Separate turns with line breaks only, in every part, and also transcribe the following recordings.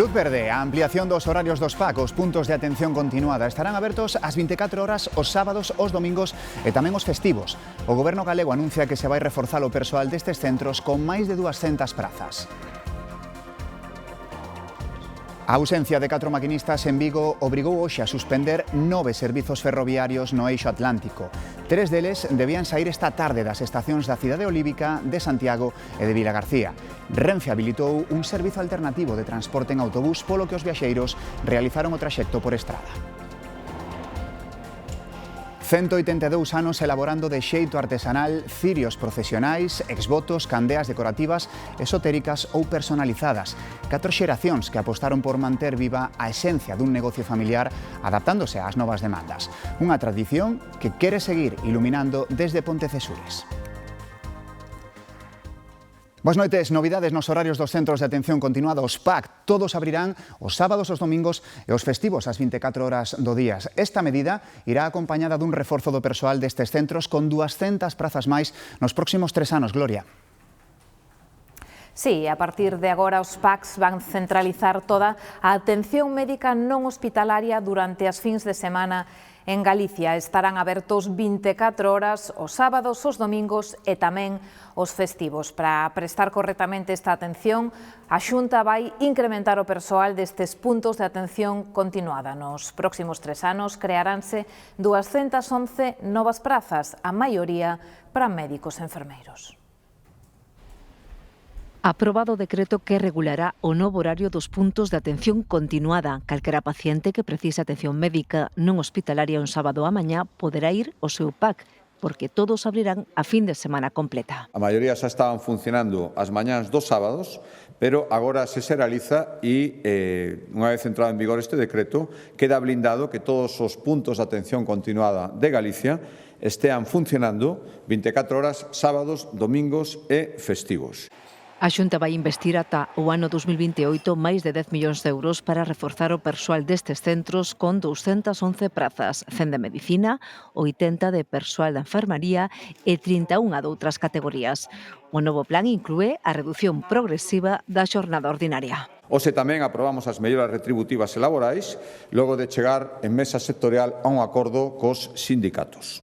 Luz verde, a ampliación dos horarios dos PAC, os puntos de atención continuada estarán abertos ás 24 horas os sábados, os domingos e tamén os festivos. O Goberno galego anuncia que se vai reforzar o persoal destes centros con máis de 200 prazas. A ausencia de 4 maquinistas en Vigo obrigou hoxe a suspender 9 servizos ferroviarios no eixo atlántico. 3 deles debían sair esta tarde das estacións da cidade olívica, de Santiago e de Vilagarcía. Renfe habilitou un servizo alternativo de transporte en autobús polo que os viaxeiros realizaron o traxecto por estrada. 182 anos elaborando de xeito artesanal cirios procesionais, exvotos, candeas decorativas, esotéricas ou personalizadas. 4 xeracións que apostaron por manter viva a esencia dun negocio familiar adaptándose ás novas demandas. Unha tradición que quere seguir iluminando desde Pontecesures. Boas noites, novidades nos horarios dos centros de atención continuada, os PAC, todos abrirán os sábados, os domingos e os festivos ás 24 horas do día. Esta medida irá acompañada dun reforzo do persoal destes centros con 200 prazas máis nos próximos 3 anos, Gloria.
Sí, a partir de agora os PACs van centralizar toda a atención médica non hospitalaria durante as fins de semana. En Galicia estarán abertos 24 horas os sábados, os domingos e tamén os festivos. Para prestar correctamente esta atención, a Xunta vai incrementar o persoal destes puntos de atención continuada. Nos próximos 3 anos crearánse 211 novas prazas, a maioría para médicos e enfermeiros.
Aprobado o decreto que regulará o novo horario dos puntos de atención continuada. Calquera paciente que precise atención médica non hospitalaria un sábado á mañá poderá ir ao seu PAC, porque todos abrirán a fin de semana completa.
A maioría xa estaban funcionando as mañáns dos sábados, pero agora se realiza e, unha vez entrado en vigor este decreto, queda blindado que todos os puntos de atención continuada de Galicia estean funcionando 24 horas sábados, domingos e festivos.
A Xunta vai investir ata o ano 2028 máis de 10 millóns de euros para reforzar o persoal destes centros con 211 prazas, 100 de medicina, 80 de persoal da enfermaría e 31 de outras categorías. O novo plan inclúe a redución progresiva da xornada ordinaria.
Hoxe tamén aprobamos as melloras retributivas e laborais, logo de chegar en mesa sectorial a un acordo cos sindicatos.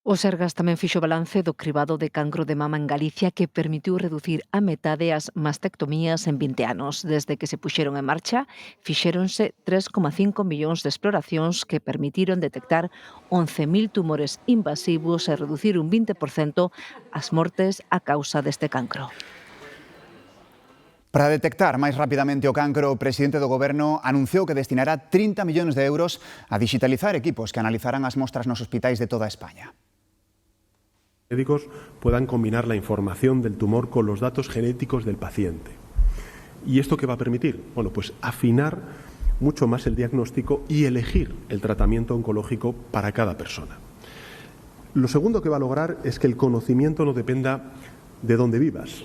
O Sergas tamén fixo balance do cribado de cancro de mama en Galicia que permitiu reducir a metade as mastectomías en 20 anos. Desde que se puxeron en marcha, fixéronse 3,5 millóns de exploracións que permitiron detectar 11.000 tumores invasivos e reducir un 20% as mortes a causa deste cancro.
Para detectar máis rapidamente o cancro, o presidente do Goberno anunciou que destinará 30 millóns de euros a digitalizar equipos que analizarán as mostras nos hospitais de toda España.
Médicos puedan combinar la información del tumor con los datos genéticos del paciente. ¿Y esto qué va a permitir? Bueno, pues afinar mucho más el diagnóstico y elegir el tratamiento oncológico para cada persona. Lo segundo que va a lograr es que el conocimiento no dependa de dónde vivas,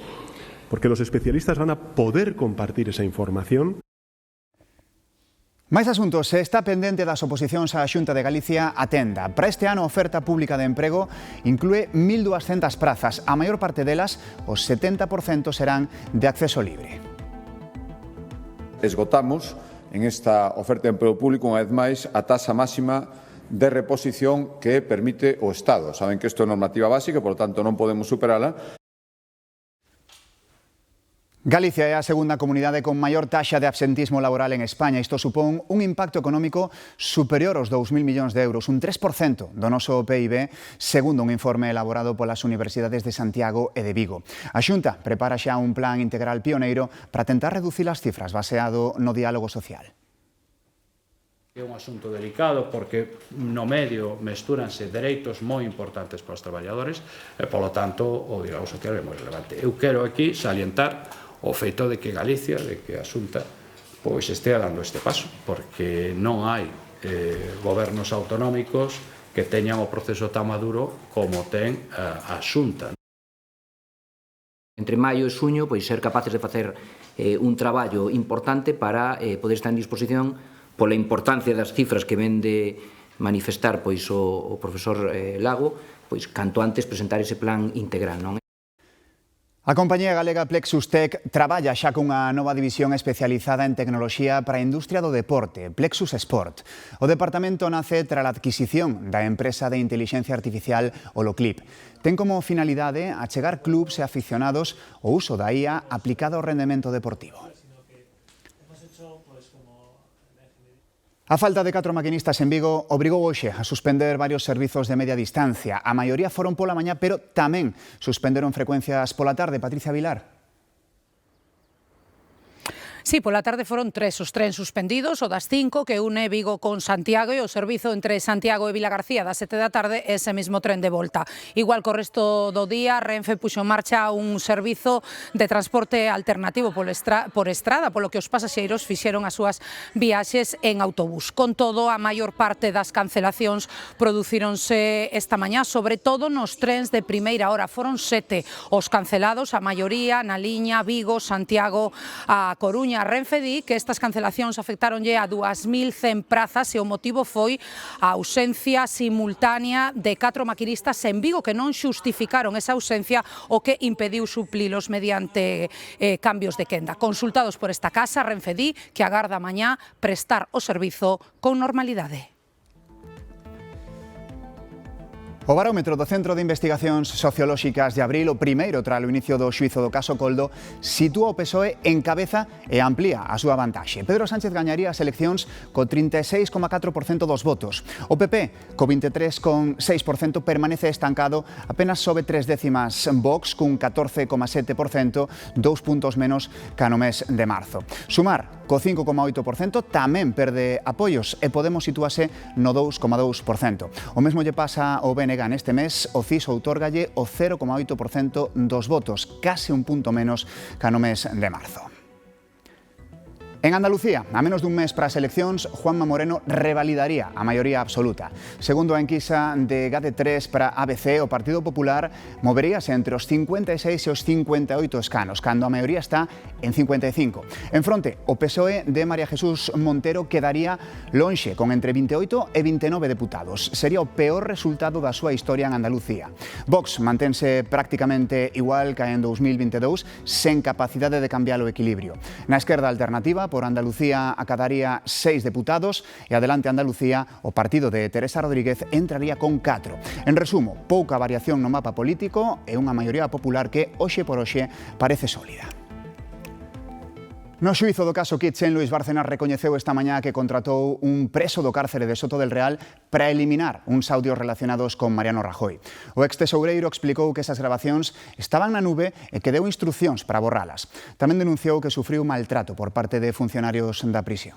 porque los especialistas van a poder compartir esa información.
Máis asuntos, se está pendente das oposicións á Xunta de Galicia, atenda. Para este ano, a oferta pública de emprego inclúe 1.200 prazas. A maior parte delas, os 70% serán de acceso libre.
Esgotamos en esta oferta de emprego público, unha vez máis, a taxa máxima de reposición que permite o Estado. Saben que isto é normativa básica, por lo tanto non podemos superala.
Galicia é a segunda comunidade con maior taxa de absentismo laboral en España. Isto supón un impacto económico superior aos 2.000 millóns de euros, un 3% do noso PIB, segundo un informe elaborado polas universidades de Santiago e de Vigo. A Xunta prepara xa un plan integral pioneiro para tentar reducir as cifras baseado no diálogo social.
É un asunto delicado porque no medio mestúranse dereitos moi importantes para os traballadores e, polo tanto, o diálogo social é moi relevante. Eu quero aquí salientar o feito de que Galicia, de que a Xunta, pois estea dando este paso, porque non hai gobernos autonómicos que teñan o proceso tan maduro como ten a Xunta.
Entre maio e xuño, pois ser capaces de facer un traballo importante para poder estar en disposición pola importancia das cifras que ven de manifestar pois o profesor Lago, pois canto antes presentar ese plan integral, non?
A compañía galega Plexus Tech traballa xa cunha nova división especializada en tecnoloxía para a industria do deporte, Plexus Sport. O departamento nace tras a adquisición da empresa de intelixencia artificial Holoclip. Ten como finalidade achegar clubs e aficionados o uso da IA aplicado ao rendemento deportivo. A falta de 4 maquinistas en Vigo obrigou hoxe a suspender varios servizos de media distancia. A maioría foron pola mañá, pero tamén suspenderon frecuencias pola tarde. Patricia Vilar.
Sí, pola tarde foron 3 os trens suspendidos, o das 5 que une Vigo con Santiago e o servizo entre Santiago e Vilagarcía das 7 da tarde ese mismo tren de volta. Igual co resto do día, Renfe puxo en marcha un servizo de transporte alternativo por estrada, polo que os pasaxeiros fixeron as súas viaxes en autobús. Con todo, a maior parte das cancelacións producíronse esta mañá, sobre todo nos trens de primeira hora. Foron 7 os cancelados, a maioría na liña Vigo, Santiago a Coruña. A Renfe di que estas cancelacións afectaronlle a 2.100 prazas e o motivo foi a ausencia simultánea de 4 maquinistas en Vigo que non xustificaron esa ausencia, o que impediu suplilos mediante cambios de quenda. Consultados por esta casa, Renfe di que agarda mañá prestar o servizo con normalidade.
O barómetro do Centro de Investigacións Sociolóxicas de Abril, o primeiro tras o inicio do xuízo do caso Coldo, sitúa o PSOE en cabeza e amplía a súa vantaxe. Pedro Sánchez gañaría as eleccións co 36,4% dos votos. O PP, co 23,6%, permanece estancado, apenas sobe 3 décimas Vox, cun 14,7%, 2 puntos menos que no mes de marzo. Sumar, co 5,8%, tamén perde apoios e Podemos sitúase no 2,2%. O mesmo lle pasa ao BNG neste mes. O CIS outorgalle o 0,8% dos votos, case un punto menos que no mes de marzo. En Andalucía, a menos dun mes para as eleccións, Juanma Moreno revalidaría a maioría absoluta. Segundo a enquisa de GAD3 para ABC, o Partido Popular moveríase entre os 56 e os 58 escanos, cando a maioría está en 55. En fronte, o PSOE de María Jesús Montero quedaría lonxe, con entre 28 e 29 deputados. Sería o peor resultado da súa historia en Andalucía. Vox mantense prácticamente igual que en 2022, sen capacidade de cambiar o equilibrio. Na esquerda alternativa, por Andalucía acadaría 6 deputados e Adelante Andalucía, o partido de Teresa Rodríguez, entraría con 4. En resumo, pouca variación no mapa político e unha maioría popular que, hoxe por hoxe, parece sólida. No xuízo do caso Kitchen, Luís Bárcenas recoñeceu esta mañá que contratou un preso do cárcere de Soto del Real para eliminar uns audios relacionados con Mariano Rajoy. O extesoureiro explicou que esas grabacións estaban na nube e que deu instruccións para borralas. Tamén denunciou que sufriu maltrato por parte de funcionarios da prisión.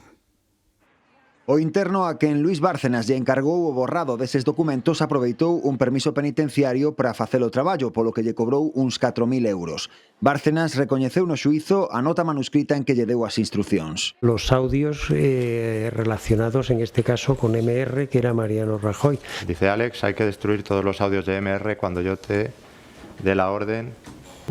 O interno a quen Luís Bárcenas lle encargou o borrado deses documentos aproveitou un permiso penitenciario para facer o traballo, polo que lle cobrou uns 4.000 euros. Bárcenas recoñeceu no xuízo a nota manuscrita en que lle deu as instruccións.
Los audios relacionados en este caso con MR, que era Mariano Rajoy.
Dice Alex, hay que destruir todos los audios de MR cuando yo te dé la orden.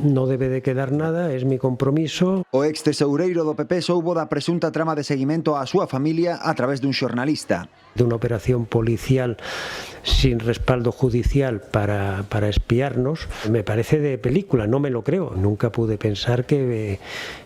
No debe de quedar nada, es mi compromiso.
O ex tesoureiro do PP soubo da presunta trama de seguimento á súa familia a través dun xornalista.
De una operación policial sin respaldo judicial para espiarnos, me parece de película, no me lo creo. Nunca pude pensar que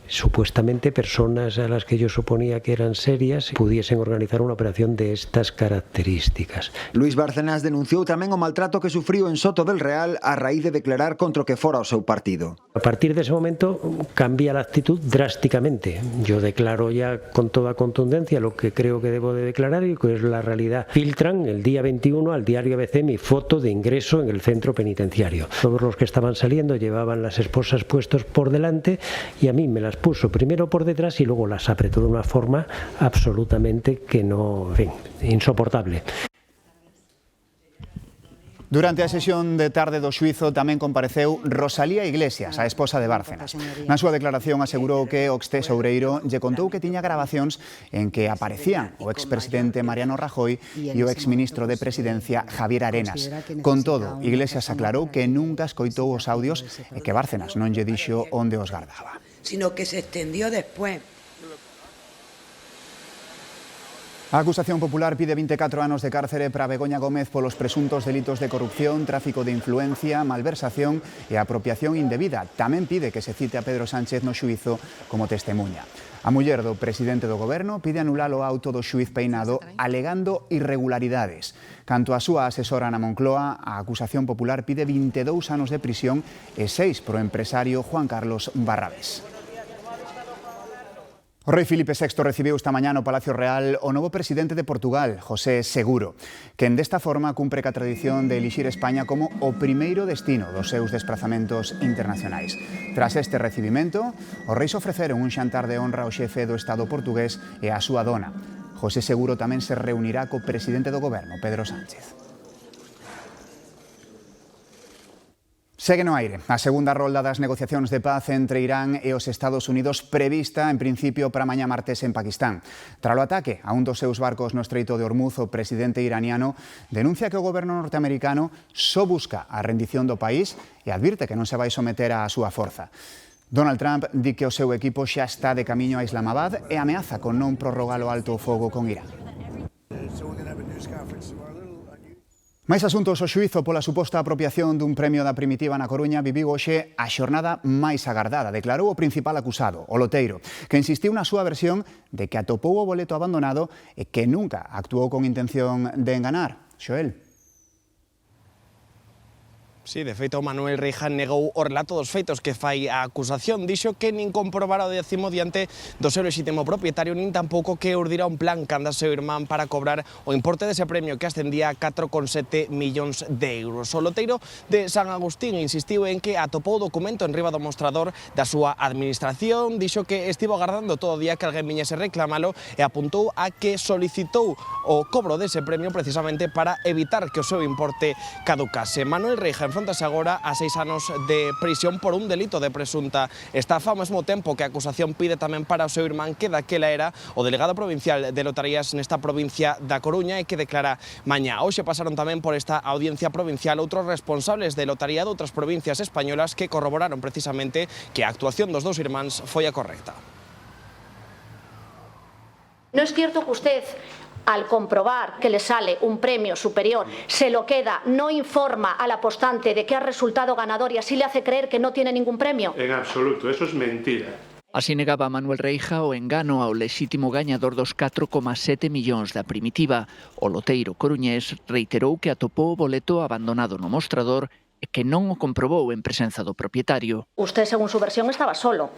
supuestamente personas a las que yo suponía que eran serias pudiesen organizar una operación de estas características.
Luís Bárcenas denunciou tamén o maltrato que sufriu en Soto del Real a raíz de declarar contra o que fora o seu partido.
A partir de ese momento cambia la actitud drásticamente. Yo declaro ya con toda contundencia lo que creo que debo de declarar y que es la realidad. Filtran el día 21 al diario ABC mi foto de ingreso en el centro penitenciario. Todos los que estaban saliendo llevaban las esposas puestos por delante y a mí me las puso primero por detrás y luego las apretó de una forma absolutamente que no, en fin, insoportable.
Durante a sesión de tarde do xuízo tamén compareceu Rosalía Iglesias, a esposa de Bárcenas. Na súa declaración asegurou que o extesoureiro lle contou que tiña grabacións en que aparecían o expresidente Mariano Rajoy e o exministro de Presidencia Javier Arenas. Con todo, Iglesias aclarou que nunca escoitou os audios e que Bárcenas non lle dixo onde os guardaba.
Sino que se extendió después.
A acusación popular pide 24 anos de cárcere para Begoña Gómez polos presuntos delitos de corrupción, tráfico de influencia, malversación e apropiación indebida. Tamén pide que se cite a Pedro Sánchez no xuízo como testemunha. A muller do presidente do goberno pide anular o auto do xuíz Peinado alegando irregularidades. Canto a súa asesora na Moncloa, a acusación popular pide 22 anos de prisión e 6 pro empresario Juan Carlos Barrabés. O rei Filipe VI recibiu esta mañá no Palacio Real o novo presidente de Portugal, José Seguro, quen desta forma cumpre ca tradición de elixir España como o primeiro destino dos seus desprazamentos internacionais. Tras este recibimento, os reis ofreceron un xantar de honra ao xefe do Estado portugués e á súa dona. José Seguro tamén se reunirá co presidente do goberno, Pedro Sánchez. Segue no aire a segunda rolda das negociacións de paz entre Irán e os Estados Unidos prevista, en principio, para mañá martes en Pakistán. Tralo ataque a un dos seus barcos no Estreito de Hormuz, o presidente iraniano denuncia que o goberno norteamericano só busca a rendición do país e advirte que non se vai someter á súa forza. Donald Trump di que o seu equipo xa está de camiño a Islamabad e ameaza con non prorrogar o alto o fogo con Irán. Máis asuntos, o xuízo pola suposta apropiación dun premio da Primitiva na Coruña viviu hoxe a xornada máis agardada. Declarou o principal acusado, o loteiro, que insistiu na súa versión de que atopou o boleto abandonado e que nunca actuou con intención de enganar. Xoel.
Sí, de feito, Manuel Reija negou o relato dos feitos que fai a acusación. Dixo que nin comprobara o décimo diante do seu lexítimo propietario, nin tampouco que urdira un plan canda seu irmán para cobrar o importe dese premio que ascendía a 4,7 millóns de euros. O loteiro de San Agustín insistiu en que atopou o documento en riba do mostrador da súa administración. Dixo que estivo agardando todo o día que alguén viñese reclamalo e apuntou a que solicitou o cobro dese premio precisamente para evitar que o seu importe caducase. Manuel Reija enfrontase agora a 6 anos de prisión por un delito de presunta estafa, ao mesmo tempo que a acusación pide tamén para o seu irmán que daquela era o delegado provincial de lotarías nesta provincia da Coruña e que declara mañá. Hoxe pasaron tamén por esta audiencia provincial outros responsables de lotaría de outras provincias españolas que corroboraron precisamente que a actuación dos dous irmáns foi a correcta.
No es cierto que usted, al comprobar que le sale un premio superior, se lo queda, no informa al apostante de que ha resultado ganador y así le hace creer que no tiene ningún premio?
En absoluto, eso es mentira.
Así negaba Manuel Reija o engano ao lexítimo gañador dos 4,7 millóns da Primitiva. O loteiro coruñés reiterou que atopou o boleto abandonado no mostrador e que non o comprobou en presenza do propietario.
Usted, según su versión, estaba solo.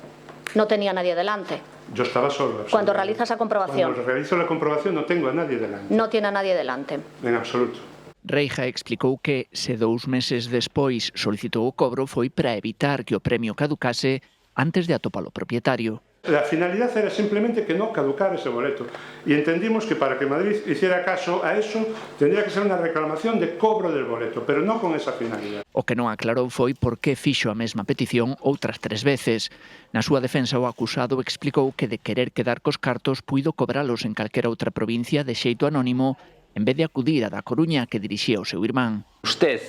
No tenía nadie delante.
Yo estaba solo.
Cuando realiza esa comprobación.
Cuando realizo la comprobación no tengo a nadie delante.
No tiene a nadie delante.
En absoluto.
Reija explicou que, se 2 meses despois solicitou o cobro, foi para evitar que o premio caducase antes de atopar o propietario.
La finalidad era simplemente que no caducara ese boleto y entendimos que para que Madrid hiciera caso a eso tendría que ser una reclamación de cobro del boleto, pero no con esa finalidad.
O que non aclarou foi por que fixo a mesma petición outras 3 veces. Na súa defensa, o acusado explicou que de querer quedar cos cartos puido cobralos en calquera outra provincia de xeito anónimo en vez de acudir a da Coruña que dirixía o seu irmán.
Usted,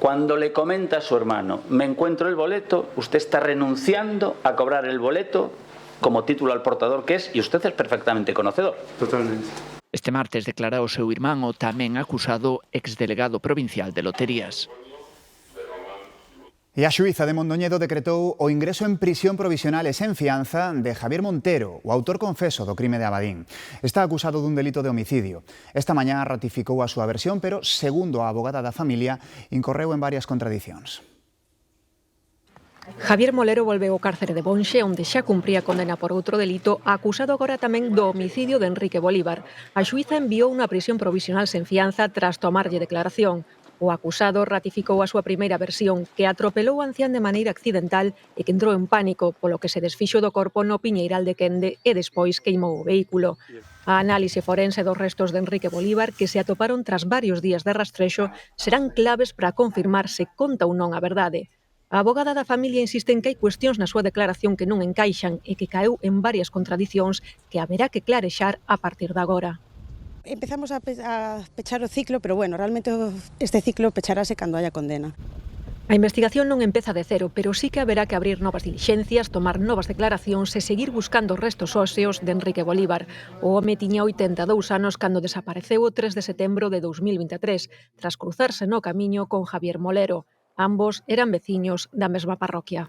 cuando le comenta a su hermano, me encuentro el boleto, usted está renunciando a cobrar el boleto como título al portador que es, y usted es perfectamente conocedor.
Totalmente.
Este martes declara o seu irmán o tamén acusado exdelegado provincial de loterías.
E a xuíza de Mondoñedo decretou o ingreso en prisión provisional e sen fianza de Javier Montero, o autor confeso do crime de Abadín. Está acusado dun delito de homicidio. Esta mañá ratificou a súa versión, pero, segundo a abogada da familia, incorreu en varias contradicións.
Javier Molero volveu ao cárcere de Bonxe, onde xa cumpría condena por outro delito, acusado agora tamén do homicidio de Enrique Bolívar. A xuíza enviou unha prisión provisional sen fianza tras tomarlle declaración. O acusado ratificou a súa primeira versión, que atropelou o ancián de maneira accidental e que entrou en pánico, polo que se desfixo do corpo no Piñeiral de Quende e despois queimou o vehículo. A análise forense dos restos de Enrique Bolívar, que se atoparon tras varios días de rastrexo, serán claves para confirmar se conta ou non a verdade. A abogada da familia insiste en que hai cuestións na súa declaración que non encaixan e que caeu en varias contradicións que haberá que clarexar a partir de agora.
Empezamos a pechar o ciclo, pero bueno, realmente este ciclo pecharase cando haya condena.
A investigación non empeza de cero, pero sí que haberá que abrir novas dilixencias, tomar novas declaracións e seguir buscando restos óseos de Enrique Bolívar. O home tiña 82 anos cando desapareceu o 3 de setembro de 2023, tras cruzarse no camiño con Javier Molero. Ambos eran veciños da mesma parroquia.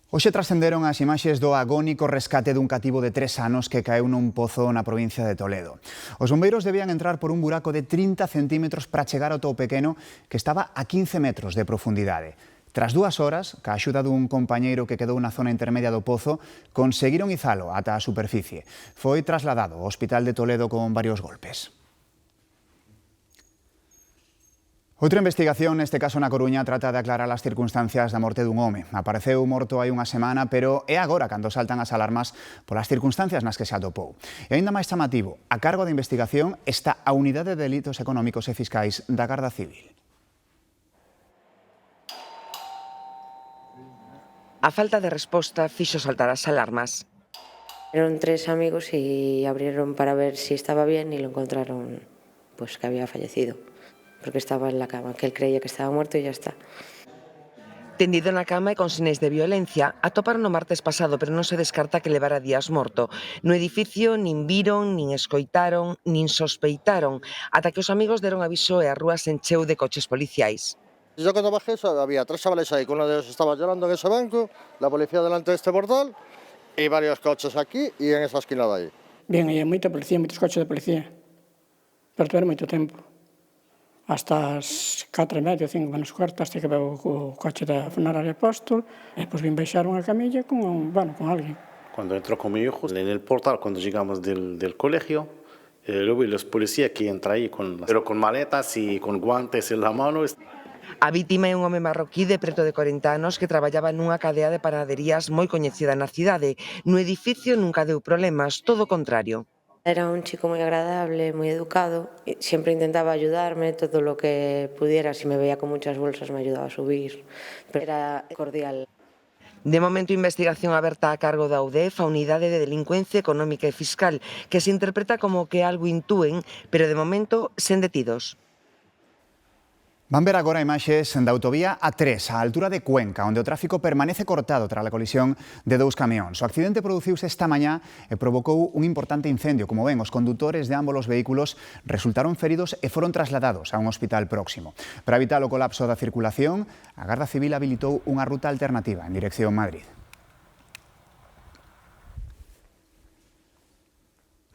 Hoxe trascenderon as imaxes do agónico rescate dun cativo de 3 anos que caeu nun pozo na provincia de Toledo. Os bombeiros debían entrar por un buraco de 30 centímetros para chegar ao todo pequeno que estaba a 15 metros de profundidade. Tras 2 horas, ca axuda dun compañeiro que quedou na zona intermedia do pozo, conseguiron izalo ata a superficie. Foi trasladado ao Hospital de Toledo con varios golpes. Outra investigación, neste caso na Coruña, trata de aclarar as circunstancias da morte dun home. Apareceu morto hai unha semana, pero é agora cando saltan as alarmas polas circunstancias nas que se atopou. E aínda máis chamativo, a cargo da investigación está a Unidade de Delitos Económicos e Fiscais da Garda Civil.
A falta de resposta fixo saltar as alarmas.
Eran 3 amigos y abrieron para ver si estaba bien y lo encontraron pues que había fallecido. Porque estaba en la cama, que él creía que estaba muerto y ya está.
Tendido na cama e con sinais de violencia, atoparon o martes pasado, pero non se descarta que levara días morto. No edificio nin viron, nin escoitaron, nin sospeitaron, ata que os amigos deron aviso e a rúa se encheu de coches policiais.
Yo cuando bajé había 3 chavales ahí, que uno de ellos estaba llorando en ese banco, la policía delante de este portal y varios coches aquí y en esa esquina de ahí.
Bien, e moita policía, moitos coches de policía, pero tuveron moito tempo. Hasta as 4:30, 5 menos cuarto, hasta que veo o coche da funeraria Apóstol, e depois vin baixar unha camilla con alguien.
Cuando entró con mi hijo en el portal, cuando llegamos del colegio, luego los policías que entran ahí pero con maletas y con guantes en la mano.
A vítima é un home marroquí de preto de 40 anos que traballaba nunha cadea de panaderías moi coñecida na cidade. No edificio nunca deu problemas, todo o contrario.
Era un chico muy agradable, muy educado, y siempre intentaba ayudarme todo lo que pudiera, si me veía con muchas bolsas me ayudaba a subir, pero era cordial.
De momento, investigación aberta a cargo da UDEF, a Unidade de Delincuencia Económica e Fiscal, que se interpreta como que algo intúen, pero de momento sen detidos.
Van ver agora imaxes da autovía A3, á altura de Cuenca, onde o tráfico permanece cortado tras a colisión de 2 camións. O accidente produciuse esta mañá e provocou un importante incendio. Como ven, os condutores de ambos os vehículos resultaron feridos e foron trasladados a un hospital próximo. Para evitar o colapso da circulación, a Garda Civil habilitou unha ruta alternativa en dirección Madrid.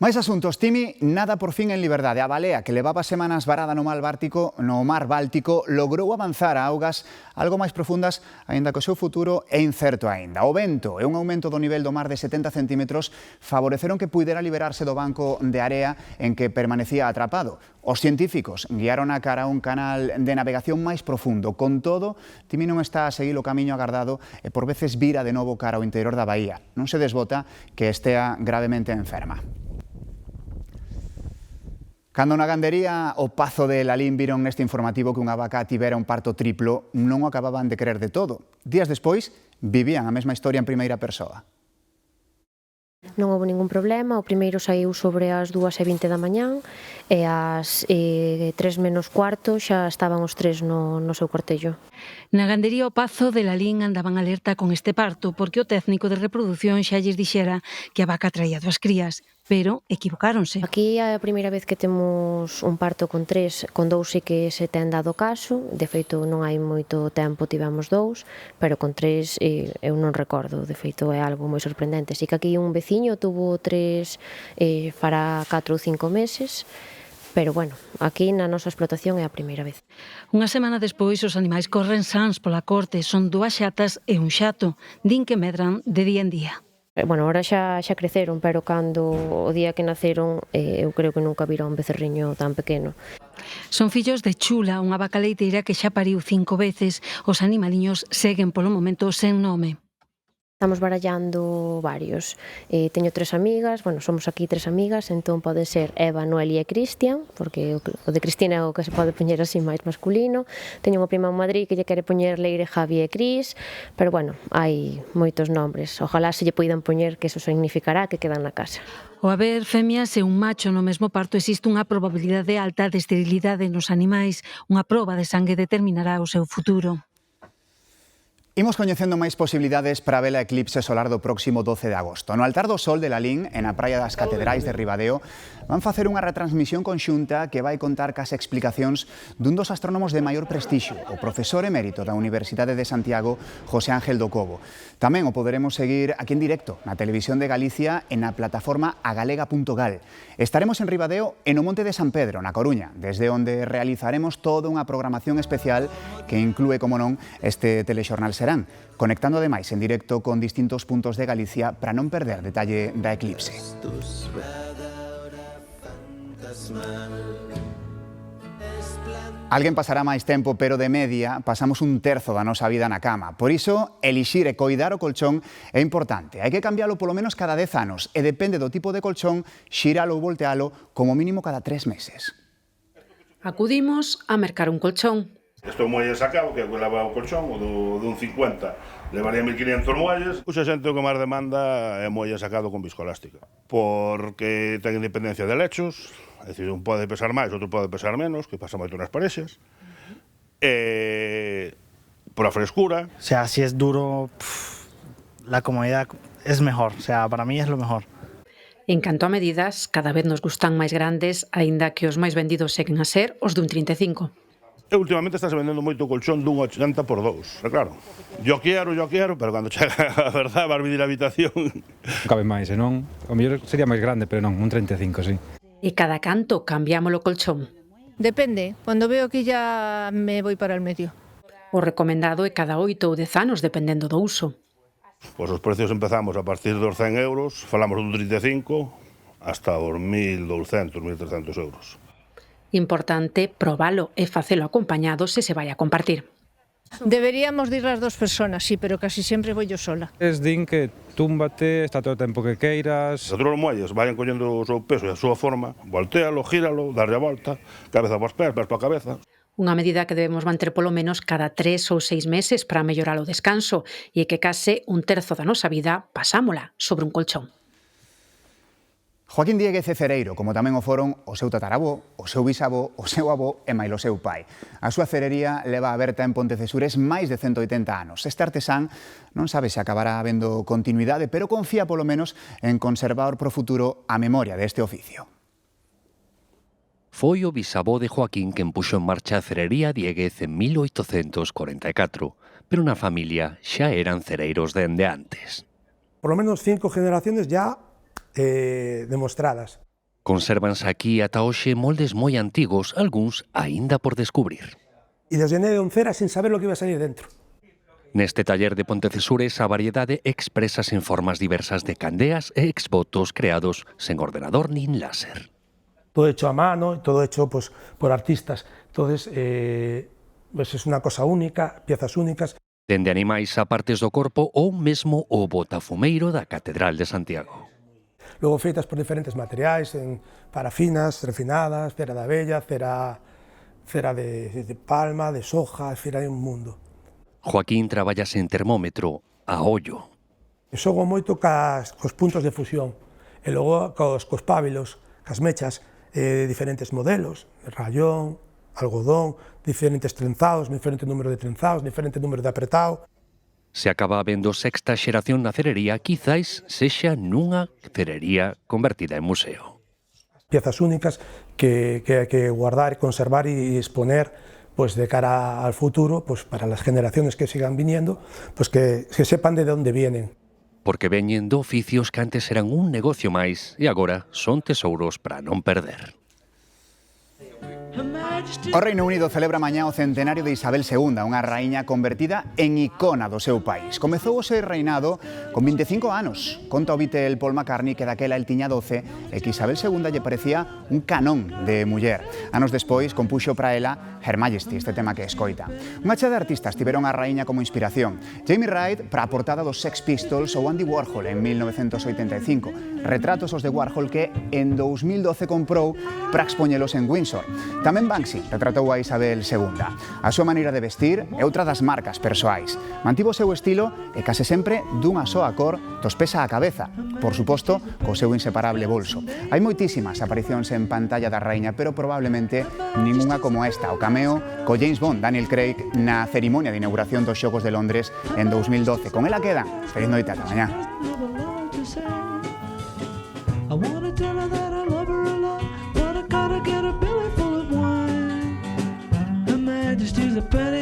Máis asuntos, Timi, nada por fin en liberdade. A balea, que levaba semanas varada no mar Báltico, logrou avanzar a augas algo máis profundas, aínda que o seu futuro é incerto aínda. O vento e un aumento do nivel do mar de 70 centímetros favoreceron que puidera liberarse do banco de area en que permanecía atrapado. Os científicos guiaron a cara a un canal de navegación máis profundo. Con todo, Timi non está a seguir o camiño agardado e por veces vira de novo cara ao interior da baía. Non se desbota que estea gravemente enferma. Cando na gandería o Pazo de Lalín viron neste informativo que unha vaca tivera un parto triplo, non o acababan de creer de todo. Días despois, vivían a mesma historia en primeira persoa.
Non houve ningún problema, o primeiro saiu sobre as 2:20 da mañán e ás 3 menos cuarto xa estaban os 3 no seu cuartello.
Na gandería o Pazo de Lalín andaban alerta con este parto porque o técnico de reproducción xa lles dixera que a vaca traía 2 crías, pero equivocáronse.
Aquí é a primeira vez que temos un parto con 3, con 2 sí que se ten dado caso, de feito non hai moito tempo tivemos 2, pero con 3 eu non recordo, de feito é algo moi sorprendente. Si que aquí un veciño tuvo 3 fará 4 ou 5 meses, pero bueno, aquí na nosa explotación é a primeira vez.
Unha semana despois os animais corren sans pola corte, son 2 xatas e un xato, din que medran de día en día.
Bueno, ahora xa creceron, pero cando o día que naceron eu creo que nunca vira un becerriño tan pequeno.
Son fillos de Chula, unha vaca leiteira que xa pariu 5 veces. Os animaliños seguen polo momento sen nome.
Estamos barallando varios. Teño 3 amigas, bueno, somos aquí 3 amigas, entón pode ser Eva, Noelia e Cristian, porque o de Cristina é o que se pode poñer así máis masculino. Teño unha prima en Madrid que lle quere poñer Leire, Javi e Cris, pero bueno, hai moitos nombres. Ojalá se lle poidan poñer, que eso significará que quedan na casa.
O haber femias e un macho no mesmo parto existe unha probabilidade alta de esterilidade nos animais. Unha proba de sangue determinará o seu futuro.
Imos coñecendo máis posibilidades para ver a eclipse solar do próximo 12 de agosto. No altar do Sol de Lalín, en a praia das Catedrais de Ribadeo, van facer unha retransmisión conxunta que vai contar cas explicacións dun dos astrónomos de maior prestixio, o profesor emérito da Universidade de Santiago, José Ángel do Cobo. Tamén o poderemos seguir aquí en directo na Televisión de Galicia e na plataforma agalega.gal. Estaremos en Ribadeo e no Monte de San Pedro, na Coruña, desde onde realizaremos toda unha programación especial que inclúe, como non, este telexornal serán, conectando ademais en directo con distintos puntos de Galicia para non perder detalle da eclipse. Alguén pasará máis tempo, pero de media pasamos un terzo da nosa vida na cama. Por iso, elixir e coidar o colchón é importante. Hai que cambialo polo menos cada 10 anos e depende do tipo de colchón, xíralo ou voltealo como mínimo cada 3 meses.
Acudimos a mercar un colchón.
Estou muelle sacado, que leva o colchón, o dun 50, levaría 1.500 muelles. Uxa xente o que máis demanda é muelle sacado con viscoelástica, porque ten independencia de lechos, é dicir, un pode pesar máis, outro pode pesar menos, que pasa moito nas parexas, por a frescura.
O sea, si es duro, la comodidad es mejor, o sea, para mí es lo mejor.
En canto a medidas, cada vez nos gustan máis grandes, aínda que os máis vendidos seguen a ser os dun 35.
E últimamente estás vendendo moito colchón dun 80 por 2, claro. Yo quiero, pero cando chega a verdade vas medir a habitación.
Non cabe máis, e non, o mellor sería máis grande, pero non, un 35, sí.
E cada canto cambiamos o colchón.
Depende, cando veo que ya me voy para el medio.
O recomendado é cada 8 ou 10 anos, dependendo do uso.
Pois os precios empezamos a partir dos 100 euros, falamos dun 35, hasta os 1.200, 1.300 euros.
Importante probalo e facelo acompañado se se vai a compartir.
Deberíamos de ir las 2 personas, sí, pero casi sempre vou yo sola.
Es din que túmbate, está todo o tempo que queiras.
Se os muelles vayan collendo o seu peso e a súa forma, voltealo, gíralo, darlle a volta, cabeza para os pés para a cabeza.
Unha medida que debemos manter polo menos cada 3 ou 6 meses para mellorar o descanso e que case un terzo da nosa vida pasámola sobre un colchón.
Joaquín Dieguez e Cereiro, como tamén o foron o seu tataravó, o seu bisavó, o seu avó e mailo seu pai. A súa cerería leva aberta en Pontecesures máis de 180 anos. Este artesán non sabe se acabará habendo continuidade, pero confía polo menos en conservar pro futuro a memoria deste oficio.
Foi o bisavó de Joaquín quen puxo en marcha a cerería Dieguez en 1844, pero na familia xa eran cereiros dende antes.
Por lo menos 5 generaciones ya demostradas.
Consérvanse aquí ata hoxe moldes moi antigos, algúns aínda por descubrir.
E los llené de oncera sin saber lo que iba a salir dentro.
Neste taller de Pontecesures a variedade expresas en formas diversas de candeas e exvotos creados sen ordenador nin láser.
Todo hecho a mano, todo hecho pues, por artistas. Entonces, pues es una cosa única, piezas únicas.
Dende animais a partes do corpo ou mesmo o botafumeiro da Catedral de Santiago.
Luego feitas por diferentes materiais, en parafinas, refinadas, cera de abella, cera de palma, de soja, cera de un mundo.
Joaquín traballa sen termómetro, a ollo.
Xogo moito cos puntos de fusión, e logo cos pábilos, cas mechas, diferentes modelos, rayón, algodón, diferentes trenzados, diferente número de trenzados, diferente número de apretado.
Se acaba habendo sexta xeración na cerería, quizáis sexa nunha cerería convertida en museo.
Piezas únicas que hai que guardar, conservar e exponer pues, de cara al futuro, pues, para las generaciones que sigan viniendo, pues, que sepan de onde vienen.
Porque veñen de oficios que antes eran un negocio máis e agora son tesouros para non perder.
O Reino Unido celebra mañá o centenario de Isabel II, unha raíña convertida en icona do seu país. Comezou o seu reinado con 25 anos. Conta o Beatle Paul McCartney que daquela el tiña 12 e que Isabel II lle parecía un canón de muller. Anos despois compuxo para ela Her Majesty, este tema que escoita. Unha chea de artistas tiveron a raíña como inspiración. Jamie Wright para a portada dos Sex Pistols ou Andy Warhol en 1985. Retratos os de Warhol que en 2012 comprou para expoñelos en Windsor. Tamén Banksy retratou a Isabel II. A súa maneira de vestir é outra das marcas persoais. Mantivo o seu estilo e case sempre dunha soa cor dos pés á cabeza, por suposto, co seu inseparable bolso. Hai moitísimas aparicións en pantalla da raíña, pero probablemente ningunha como esta, o cameo co James Bond, Daniel Craig, na cerimonia de inauguración dos Xogos de Londres en 2012. Con ela quedan. Feliz noite, ata mañá. I wanna tell her that I love her a lot, but I gotta get a belly full of wine. Her Majesty's a penny